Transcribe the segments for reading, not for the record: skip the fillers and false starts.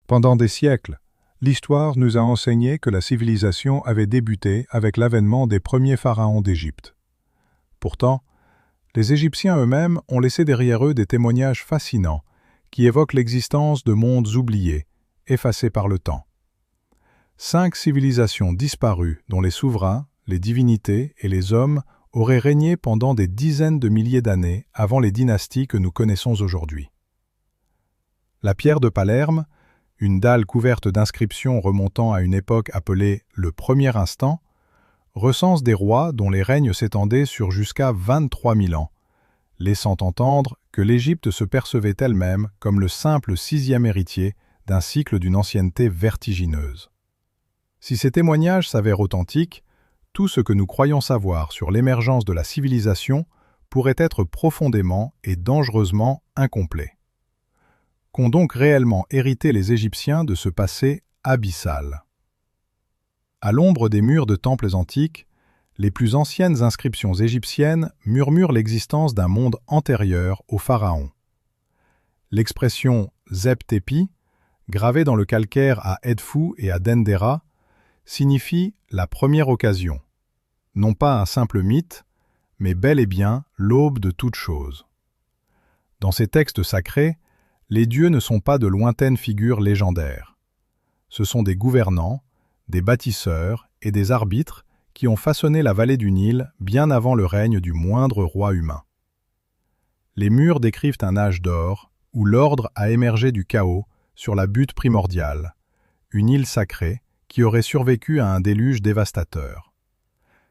Pendant des siècles, l'histoire nous a enseigné que la civilisation avait débuté avec l'avènement des premiers pharaons d'Égypte. Pourtant, les Égyptiens eux-mêmes ont laissé derrière eux des témoignages fascinants qui évoquent l'existence de mondes oubliés, effacés par le temps. 5 civilisations disparues dont les souverains, les divinités et les hommes auraient régné pendant des dizaines de milliers d'années avant les dynasties que nous connaissons aujourd'hui. La pierre de Palerme, une dalle couverte d'inscriptions remontant à une époque appelée le Premier Instant, recense des rois dont les règnes s'étendaient sur jusqu'à 23 000 ans, laissant entendre que l'Égypte se percevait elle-même comme le simple 6e héritier d'un cycle d'une ancienneté vertigineuse. Si ces témoignages s'avèrent authentiques, tout ce que nous croyons savoir sur l'émergence de la civilisation pourrait être profondément et dangereusement incomplet. Qu'ont donc réellement hérité les Égyptiens de ce passé abyssal? À l'ombre des murs de temples antiques, les plus anciennes inscriptions égyptiennes murmurent l'existence d'un monde antérieur aux pharaons. L'expression « Zep-Tepi », gravée dans le calcaire à Edfou et à Dendera, signifie la première occasion, non pas un simple mythe, mais bel et bien l'aube de toute chose. Dans ces textes sacrés, les dieux ne sont pas de lointaines figures légendaires. Ce sont des gouvernants, des bâtisseurs et des arbitres qui ont façonné la vallée du Nil bien avant le règne du moindre roi humain. Les murs décrivent un âge d'or où l'ordre a émergé du chaos sur la butte primordiale, une île sacrée qui aurait survécu à un déluge dévastateur.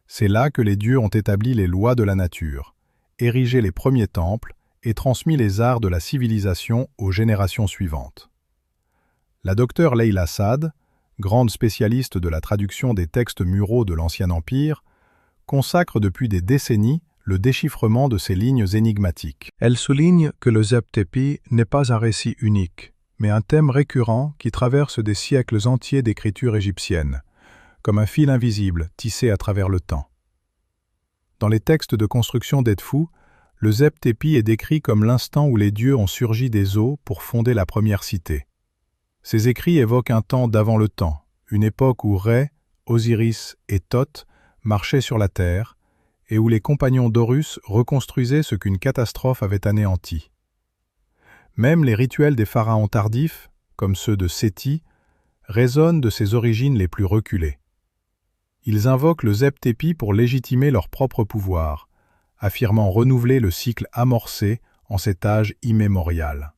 C'est là que les dieux ont établi les lois de la nature, érigé les premiers temples et transmis les arts de la civilisation aux générations suivantes. La docteure Leila Saad, grande spécialiste de la traduction des textes muraux de l'Ancien Empire, consacre depuis des décennies le déchiffrement de ces lignes énigmatiques. Elle souligne que le Zep-Tepi n'est pas un récit unique, mais un thème récurrent qui traverse des siècles entiers d'écriture égyptienne, comme un fil invisible tissé à travers le temps. Dans les textes de construction d'Edfou, le Zep-Tepi est décrit comme l'instant où les dieux ont surgi des eaux pour fonder la première cité. Ces écrits évoquent un temps d'avant le temps, une époque où Rê, Osiris et Thoth marchaient sur la terre et où les compagnons d'Horus reconstruisaient ce qu'une catastrophe avait anéanti. Même les rituels des pharaons tardifs, comme ceux de Séti, résonnent de ses origines les plus reculées. Ils invoquent le Zep-Tepi pour légitimer leur propre pouvoir, affirmant renouveler le cycle amorcé en cet âge immémorial.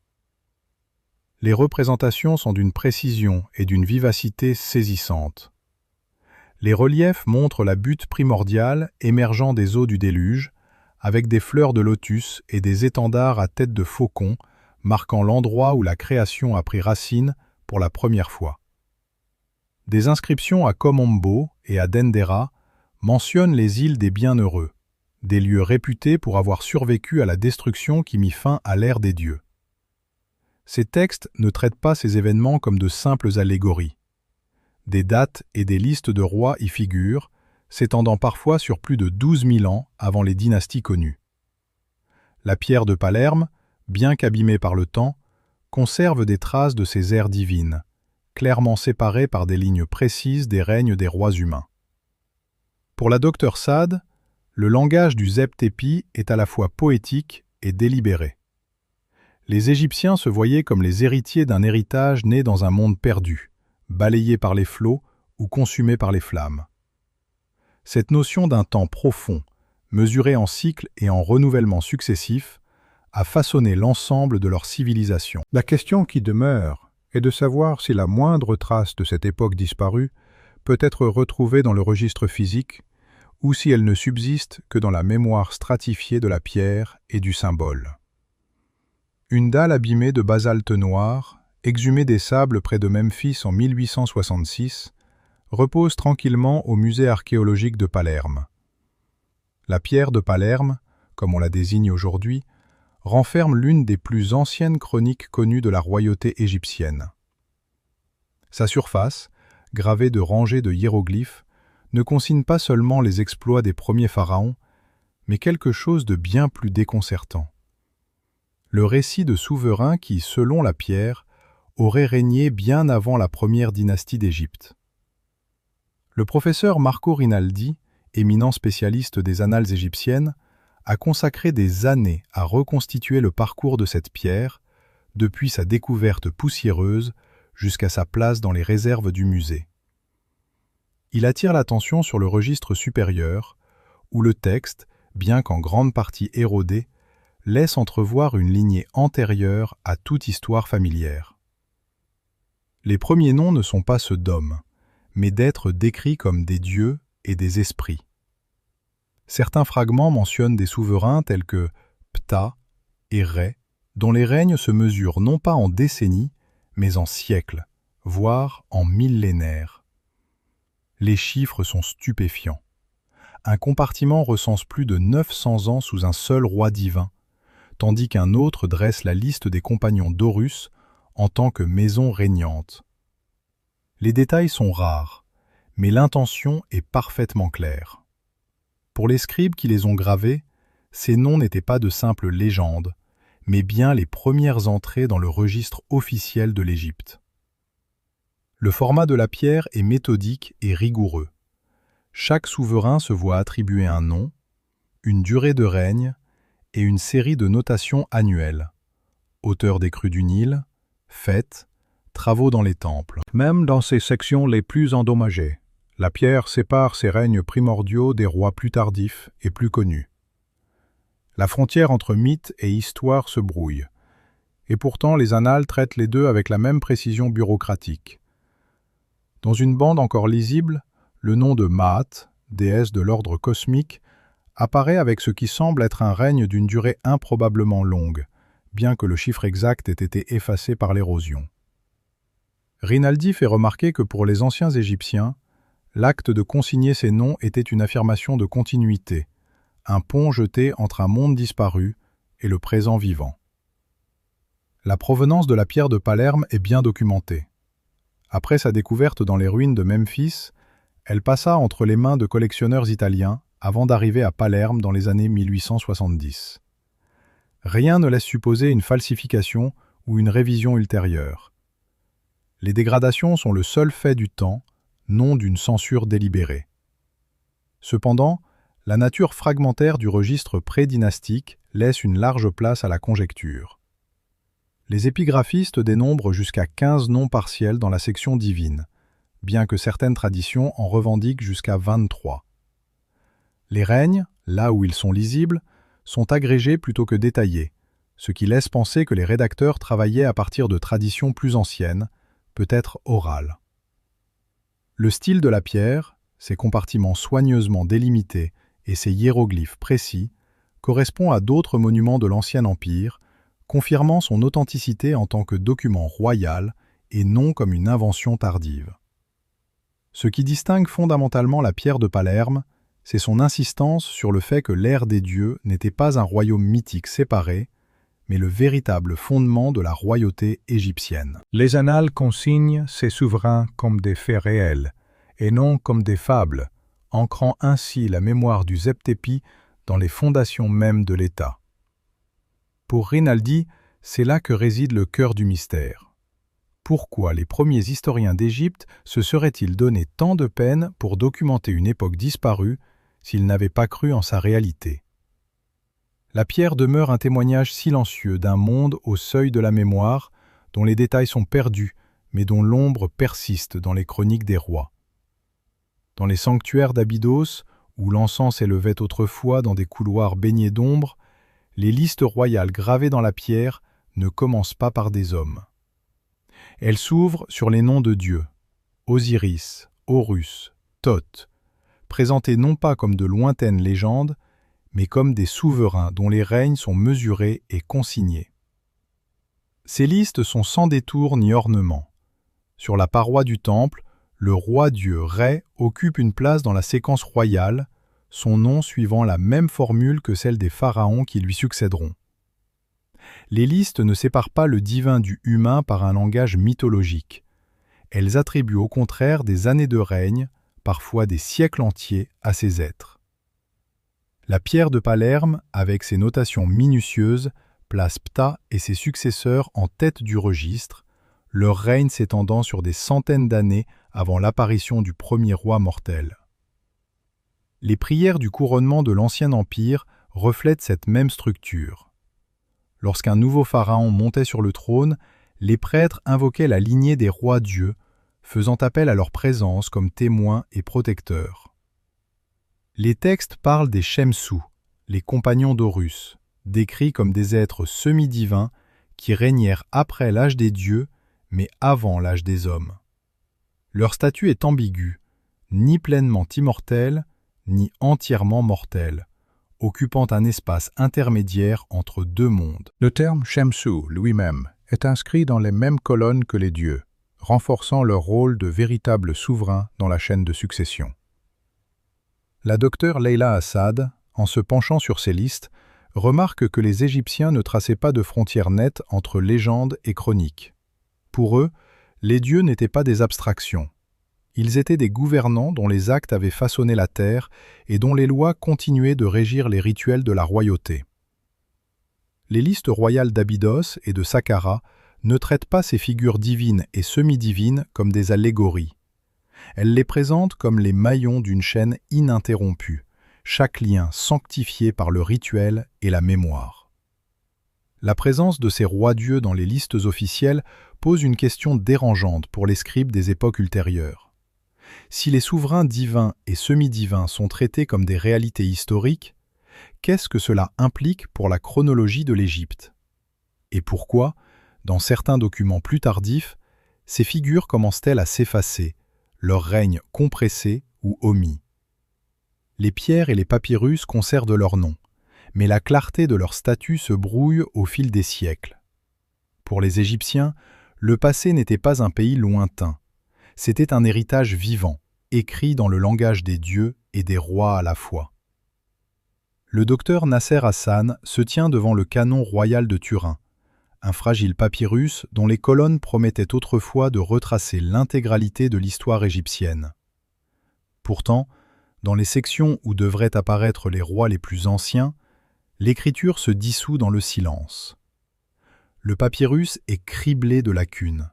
Les représentations sont d'une précision et d'une vivacité saisissantes. Les reliefs montrent la butte primordiale émergeant des eaux du déluge, avec des fleurs de lotus et des étendards à tête de faucon, marquant l'endroit où la création a pris racine pour la première fois. Des inscriptions à Komombo et à Dendera mentionnent les îles des bienheureux, des lieux réputés pour avoir survécu à la destruction qui mit fin à l'ère des dieux. Ces textes ne traitent pas ces événements comme de simples allégories. Des dates et des listes de rois y figurent, s'étendant parfois sur plus de 12 000 ans avant les dynasties connues. La pierre de Palerme, bien qu'abîmée par le temps, conserve des traces de ces ères divines, clairement séparées par des lignes précises des règnes des rois humains. Pour la docteure Saad, le langage du Zep-Tepi est à la fois poétique et délibéré. Les Égyptiens se voyaient comme les héritiers d'un héritage né dans un monde perdu, balayé par les flots ou consumé par les flammes. Cette notion d'un temps profond, mesuré en cycles et en renouvellements successifs, a façonné l'ensemble de leur civilisation. La question qui demeure est de savoir si la moindre trace de cette époque disparue peut être retrouvée dans le registre physique ou si elle ne subsiste que dans la mémoire stratifiée de la pierre et du symbole. Une dalle abîmée de basalte noir, exhumée des sables près de Memphis en 1866, repose tranquillement au musée archéologique de Palerme. La pierre de Palerme, comme on la désigne aujourd'hui, renferme l'une des plus anciennes chroniques connues de la royauté égyptienne. Sa surface, gravée de rangées de hiéroglyphes, ne consigne pas seulement les exploits des premiers pharaons, mais quelque chose de bien plus déconcertant. Le récit de souverains qui, selon la pierre, aurait régné bien avant la première dynastie d'Égypte. Le professeur Marco Rinaldi, éminent spécialiste des annales égyptiennes, a consacré des années à reconstituer le parcours de cette pierre, depuis sa découverte poussiéreuse jusqu'à sa place dans les réserves du musée. Il attire l'attention sur le registre supérieur, où le texte, bien qu'en grande partie érodé, laisse entrevoir une lignée antérieure à toute histoire familière. Les premiers noms ne sont pas ceux d'hommes, mais d'êtres décrits comme des dieux et des esprits. Certains fragments mentionnent des souverains tels que Ptah et Rê, dont les règnes se mesurent non pas en décennies, mais en siècles, voire en millénaires. Les chiffres sont stupéfiants. Un compartiment recense plus de 900 ans sous un seul roi divin, tandis qu'un autre dresse la liste des compagnons d'Horus en tant que maison régnante. Les détails sont rares, mais l'intention est parfaitement claire. Pour les scribes qui les ont gravés, ces noms n'étaient pas de simples légendes, mais bien les premières entrées dans le registre officiel de l'Égypte. Le format de la pierre est méthodique et rigoureux. Chaque souverain se voit attribuer un nom, une durée de règne et une série de notations annuelles. Hauteur des crues du Nil, fêtes, travaux dans les temples. Même dans ces sections les plus endommagées, la pierre sépare ces règnes primordiaux des rois plus tardifs et plus connus. La frontière entre mythe et histoire se brouille, et pourtant les annales traitent les deux avec la même précision bureaucratique. Dans une bande encore lisible, le nom de Maat, déesse de l'ordre cosmique, apparaît avec ce qui semble être un règne d'une durée improbablement longue, bien que le chiffre exact ait été effacé par l'érosion. Rinaldi fait remarquer que pour les anciens Égyptiens, l'acte de consigner ces noms était une affirmation de continuité, un pont jeté entre un monde disparu et le présent vivant. La provenance de la pierre de Palerme est bien documentée. Après sa découverte dans les ruines de Memphis, elle passa entre les mains de collectionneurs italiens avant d'arriver à Palerme dans les années 1870. Rien ne laisse supposer une falsification ou une révision ultérieure. Les dégradations sont le seul fait du temps, non d'une censure délibérée. Cependant, la nature fragmentaire du registre pré-dynastique laisse une large place à la conjecture. Les épigraphistes dénombrent jusqu'à 15 noms partiels dans la section divine, bien que certaines traditions en revendiquent jusqu'à 23. Les règnes, là où ils sont lisibles, sont agrégés plutôt que détaillés, ce qui laisse penser que les rédacteurs travaillaient à partir de traditions plus anciennes, peut-être orales. Le style de la pierre, ses compartiments soigneusement délimités et ses hiéroglyphes précis, correspond à d'autres monuments de l'Ancien Empire, confirmant son authenticité en tant que document royal et non comme une invention tardive. Ce qui distingue fondamentalement la pierre de Palerme, c'est son insistance sur le fait que l'ère des dieux n'était pas un royaume mythique séparé, mais le véritable fondement de la royauté égyptienne. Les annales consignent ces souverains comme des faits réels, et non comme des fables, ancrant ainsi la mémoire du Zeptépi dans les fondations mêmes de l'État. Pour Rinaldi, c'est là que réside le cœur du mystère. Pourquoi les premiers historiens d'Égypte se seraient-ils donné tant de peine pour documenter une époque disparue s'ils n'avaient pas cru en sa réalité? La pierre demeure un témoignage silencieux d'un monde au seuil de la mémoire, dont les détails sont perdus, mais dont l'ombre persiste dans les chroniques des rois. Dans les sanctuaires d'Abydos, où l'encens s'élevait autrefois dans des couloirs baignés d'ombre, les listes royales gravées dans la pierre ne commencent pas par des hommes. Elles s'ouvrent sur les noms de dieux, Osiris, Horus, Thoth, présentés non pas comme de lointaines légendes, mais comme des souverains dont les règnes sont mesurés et consignés. Ces listes sont sans détour ni ornement. Sur la paroi du temple, le roi-dieu Rê occupe une place dans la séquence royale, son nom suivant la même formule que celle des pharaons qui lui succéderont. Les listes ne séparent pas le divin du humain par un langage mythologique. Elles attribuent au contraire des années de règne, parfois des siècles entiers, à ces êtres. La pierre de Palerme, avec ses notations minutieuses, place Ptah et ses successeurs en tête du registre, leur règne s'étendant sur des centaines d'années avant l'apparition du premier roi mortel. Les prières du couronnement de l'Ancien Empire reflètent cette même structure. Lorsqu'un nouveau pharaon montait sur le trône, les prêtres invoquaient la lignée des rois dieux, faisant appel à leur présence comme témoins et protecteurs. Les textes parlent des Shemsou, les compagnons d'Horus, décrits comme des êtres semi-divins qui régnèrent après l'âge des dieux, mais avant l'âge des hommes. Leur statut est ambigu, ni pleinement immortel, ni entièrement mortel, occupant un espace intermédiaire entre deux mondes. Le terme Shemsou lui-même est inscrit dans les mêmes colonnes que les dieux, renforçant leur rôle de véritables souverains dans la chaîne de succession. La docteure Leila Assad, en se penchant sur ces listes, remarque que les Égyptiens ne traçaient pas de frontières nettes entre légende et chronique. Pour eux, les dieux n'étaient pas des abstractions. Ils étaient des gouvernants dont les actes avaient façonné la terre et dont les lois continuaient de régir les rituels de la royauté. Les listes royales d'Abydos et de Saqqara ne traitent pas ces figures divines et semi-divines comme des allégories. Elles les présentent comme les maillons d'une chaîne ininterrompue, chaque lien sanctifié par le rituel et la mémoire. La présence de ces rois-dieux dans les listes officielles pose une question dérangeante pour les scribes des époques ultérieures. Si les souverains divins et semi-divins sont traités comme des réalités historiques, qu'est-ce que cela implique pour la chronologie de l'Égypte? Et pourquoi, dans certains documents plus tardifs, ces figures commencent-elles à s'effacer, leur règne compressé ou omis? Les pierres et les papyrus conservent leur nom, mais la clarté de leur statut se brouille au fil des siècles. Pour les Égyptiens, le passé n'était pas un pays lointain, c'était un héritage vivant, écrit dans le langage des dieux et des rois à la fois. Le docteur Nasser Hassan se tient devant le canon royal de Turin, un fragile papyrus dont les colonnes promettaient autrefois de retracer l'intégralité de l'histoire égyptienne. Pourtant, dans les sections où devraient apparaître les rois les plus anciens, l'écriture se dissout dans le silence. Le papyrus est criblé de lacunes.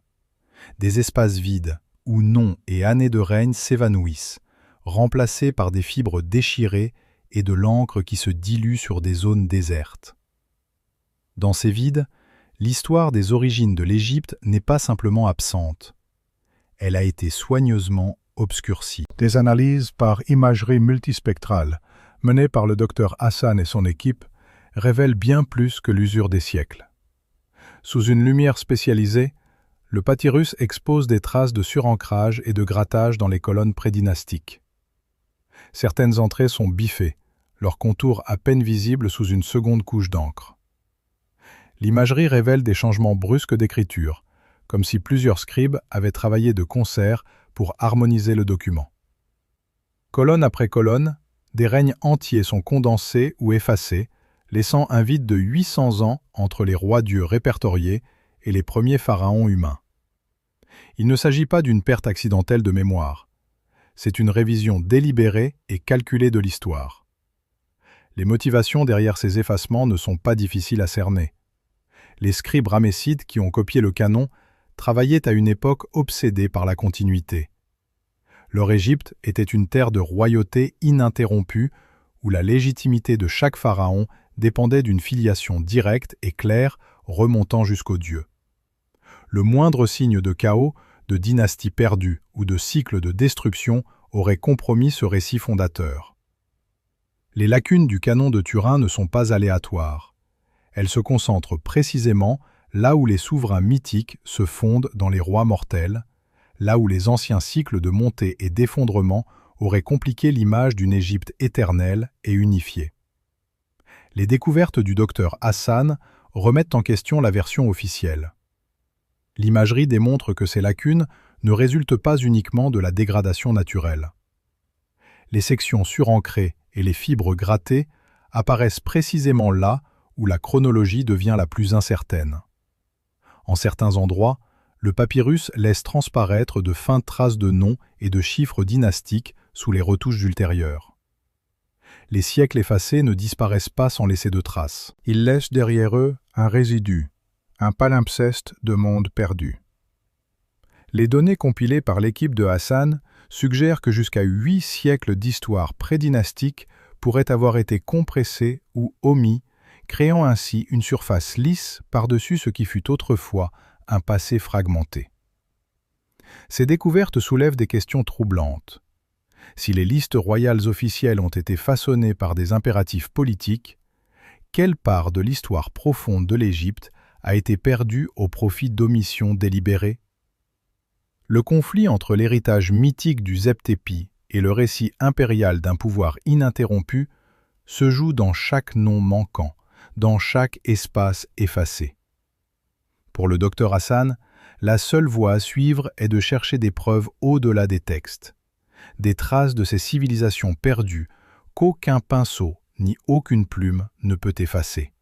Des espaces vides, où noms et années de règne s'évanouissent, remplacés par des fibres déchirées et de l'encre qui se dilue sur des zones désertes. Dans ces vides, l'histoire des origines de l'Égypte n'est pas simplement absente. Elle a été soigneusement obscurcie. Des analyses par imagerie multispectrale, menées par le docteur Hassan et son équipe, révèlent bien plus que l'usure des siècles. Sous une lumière spécialisée, le papyrus expose des traces de surancrage et de grattage dans les colonnes prédynastiques. Certaines entrées sont biffées, leurs contours à peine visibles sous une seconde couche d'encre. L'imagerie révèle des changements brusques d'écriture, comme si plusieurs scribes avaient travaillé de concert pour harmoniser le document. Colonne après colonne, des règnes entiers sont condensés ou effacés, laissant un vide de 800 ans entre les rois-dieux répertoriés et les premiers pharaons humains. Il ne s'agit pas d'une perte accidentelle de mémoire. C'est une révision délibérée et calculée de l'histoire. Les motivations derrière ces effacements ne sont pas difficiles à cerner. Les scribes ramessides qui ont copié le canon travaillaient à une époque obsédée par la continuité. Leur Égypte était une terre de royauté ininterrompue où la légitimité de chaque pharaon dépendait d'une filiation directe et claire remontant jusqu'aux dieux. Le moindre signe de chaos, de dynastie perdue ou de cycle de destruction aurait compromis ce récit fondateur. Les lacunes du canon de Turin ne sont pas aléatoires. Elles se concentrent précisément là où les souverains mythiques se fondent dans les rois mortels, là où les anciens cycles de montée et d'effondrement auraient compliqué l'image d'une Égypte éternelle et unifiée. Les découvertes du docteur Hassan remettent en question la version officielle. L'imagerie démontre que ces lacunes ne résultent pas uniquement de la dégradation naturelle. Les sections surancrées et les fibres grattées apparaissent précisément là où la chronologie devient la plus incertaine. En certains endroits, le papyrus laisse transparaître de feintes traces de noms et de chiffres dynastiques sous les retouches ultérieures. Les siècles effacés ne disparaissent pas sans laisser de traces. Ils laissent derrière eux un résidu, un palimpseste de monde perdu. Les données compilées par l'équipe de Hassan suggèrent que jusqu'à 8 siècles d'histoire prédynastique pourraient avoir été compressés ou omis, créant ainsi une surface lisse par-dessus ce qui fut autrefois un passé fragmenté. Ces découvertes soulèvent des questions troublantes. Si les listes royales officielles ont été façonnées par des impératifs politiques, quelle part de l'histoire profonde de l'Égypte a été perdue au profit d'omissions délibérées? Le conflit entre l'héritage mythique du Zeptépi et le récit impérial d'un pouvoir ininterrompu se joue dans chaque nom manquant, dans chaque espace effacé. Pour le docteur Hassan, la seule voie à suivre est de chercher des preuves au-delà des textes, des traces de ces civilisations perdues qu'aucun pinceau ni aucune plume ne peut effacer.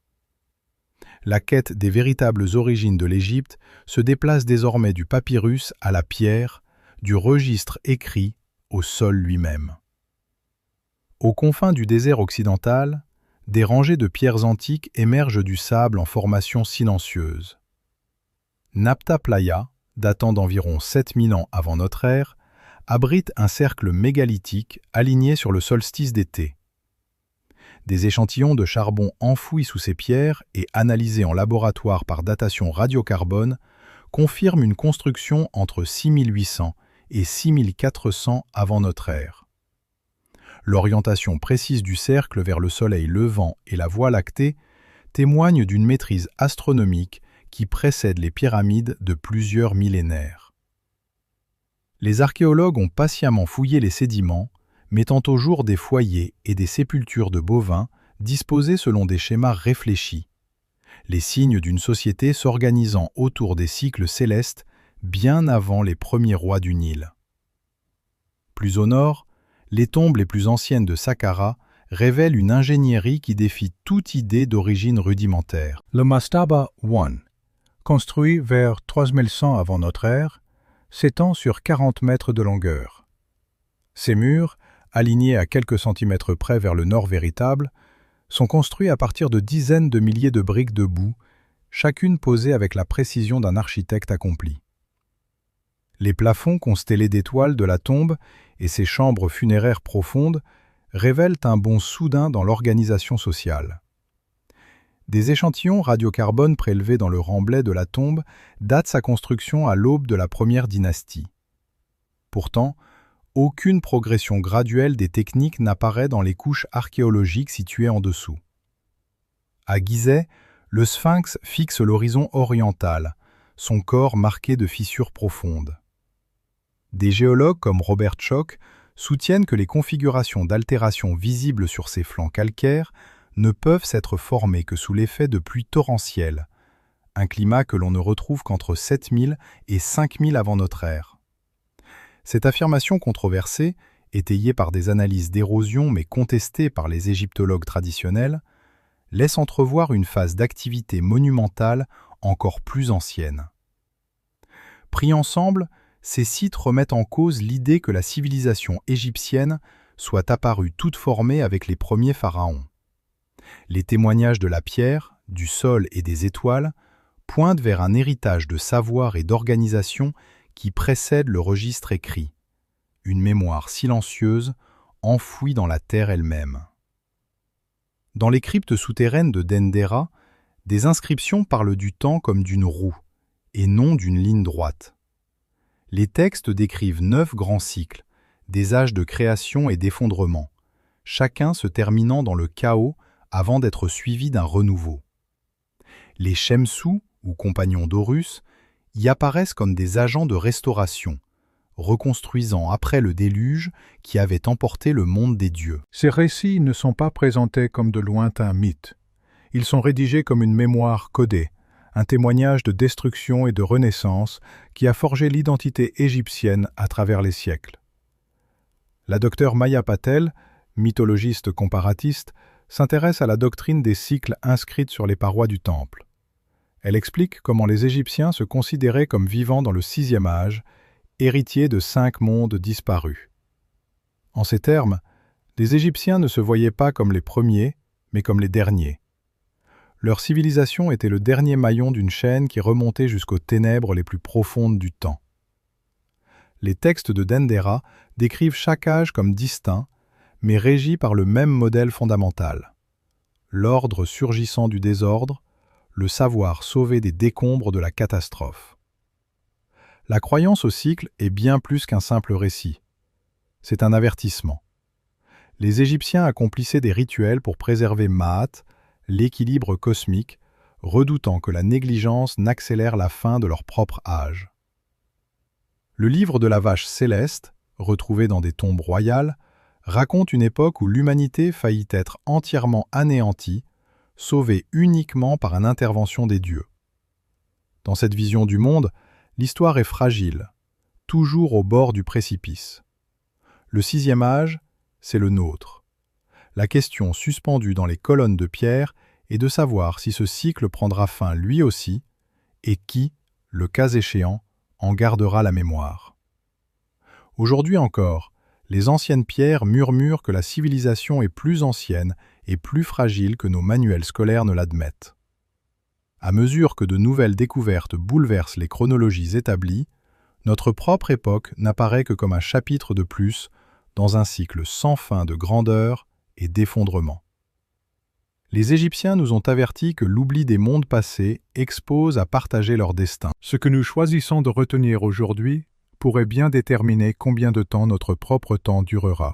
La quête des véritables origines de l'Égypte se déplace désormais du papyrus à la pierre, du registre écrit au sol lui-même. Aux confins du désert occidental, des rangées de pierres antiques émergent du sable en formation silencieuse. Nabta Playa, datant d'environ 7000 ans avant notre ère, abrite un cercle mégalithique aligné sur le solstice d'été. Des échantillons de charbon enfouis sous ces pierres et analysés en laboratoire par datation radiocarbone confirment une construction entre 6800 et 6400 avant notre ère. L'orientation précise du cercle vers le soleil levant et la Voie lactée témoigne d'une maîtrise astronomique qui précède les pyramides de plusieurs millénaires. Les archéologues ont patiemment fouillé les sédiments, mettant au jour des foyers et des sépultures de bovins disposés selon des schémas réfléchis, les signes d'une société s'organisant autour des cycles célestes bien avant les premiers rois du Nil. Plus au nord, les tombes les plus anciennes de Saqqara révèlent une ingénierie qui défie toute idée d'origine rudimentaire. Le Mastaba I, construit vers 3100 avant notre ère, s'étend sur 40 mètres de longueur. Ces murs, alignés à quelques centimètres près vers le nord véritable, sont construits à partir de dizaines de milliers de briques de boue, chacune posée avec la précision d'un architecte accompli. Les plafonds constellés d'étoiles de la tombe et ses chambres funéraires profondes révèlent un bond soudain dans l'organisation sociale. Des échantillons radiocarbone prélevés dans le remblai de la tombe datent sa construction à l'aube de la première dynastie. Pourtant, aucune progression graduelle des techniques n'apparaît dans les couches archéologiques situées en dessous. À Gizeh, le sphinx fixe l'horizon oriental, son corps marqué de fissures profondes. Des géologues comme Robert Schoch soutiennent que les configurations d'altération visibles sur ses flancs calcaires ne peuvent s'être formées que sous l'effet de pluies torrentielles, un climat que l'on ne retrouve qu'entre 7000 et 5000 avant notre ère. Cette affirmation controversée, étayée par des analyses d'érosion mais contestée par les égyptologues traditionnels, laisse entrevoir une phase d'activité monumentale encore plus ancienne. Pris ensemble, ces sites remettent en cause l'idée que la civilisation égyptienne soit apparue toute formée avec les premiers pharaons. Les témoignages de la pierre, du sol et des étoiles pointent vers un héritage de savoir et d'organisation qui précède le registre écrit, une mémoire silencieuse enfouie dans la terre elle-même. Dans les cryptes souterraines de Dendera, des inscriptions parlent du temps comme d'une roue, et non d'une ligne droite. Les textes décrivent 9 grands cycles, des âges de création et d'effondrement, chacun se terminant dans le chaos avant d'être suivi d'un renouveau. Les Shemsou, ou compagnons d'Horus, y apparaissent comme des agents de restauration, reconstruisant après le déluge qui avait emporté le monde des dieux. Ces récits ne sont pas présentés comme de lointains mythes. Ils sont rédigés comme une mémoire codée, un témoignage de destruction et de renaissance qui a forgé l'identité égyptienne à travers les siècles. La docteure Maya Patel, mythologiste comparatiste, s'intéresse à la doctrine des cycles inscrite sur les parois du temple. Elle explique comment les Égyptiens se considéraient comme vivant dans le 6e âge, héritiers de 5 mondes disparus. En ces termes, les Égyptiens ne se voyaient pas comme les premiers, mais comme les derniers. Leur civilisation était le dernier maillon d'une chaîne qui remontait jusqu'aux ténèbres les plus profondes du temps. Les textes de Dendera décrivent chaque âge comme distinct, mais régi par le même modèle fondamental. L'ordre surgissant du désordre, le savoir sauvé des décombres de la catastrophe. La croyance au cycle est bien plus qu'un simple récit. C'est un avertissement. Les Égyptiens accomplissaient des rituels pour préserver Maat, l'équilibre cosmique, redoutant que la négligence n'accélère la fin de leur propre âge. Le livre de la vache céleste, retrouvé dans des tombes royales, raconte une époque où l'humanité faillit être entièrement anéantie, sauvée uniquement par une intervention des dieux. Dans cette vision du monde, l'histoire est fragile, toujours au bord du précipice. Le sixième âge, c'est le nôtre. La question suspendue dans les colonnes de pierre est de savoir si ce cycle prendra fin lui aussi, et qui, le cas échéant, en gardera la mémoire. Aujourd'hui encore, les anciennes pierres murmurent que la civilisation est plus ancienne et plus fragile que nos manuels scolaires ne l'admettent. À mesure que de nouvelles découvertes bouleversent les chronologies établies, notre propre époque n'apparaît que comme un chapitre de plus dans un cycle sans fin de grandeur et d'effondrement. Les Égyptiens nous ont avertis que l'oubli des mondes passés expose à partager leur destin. Ce que nous choisissons de retenir aujourd'hui pourrait bien déterminer combien de temps notre propre temps durera.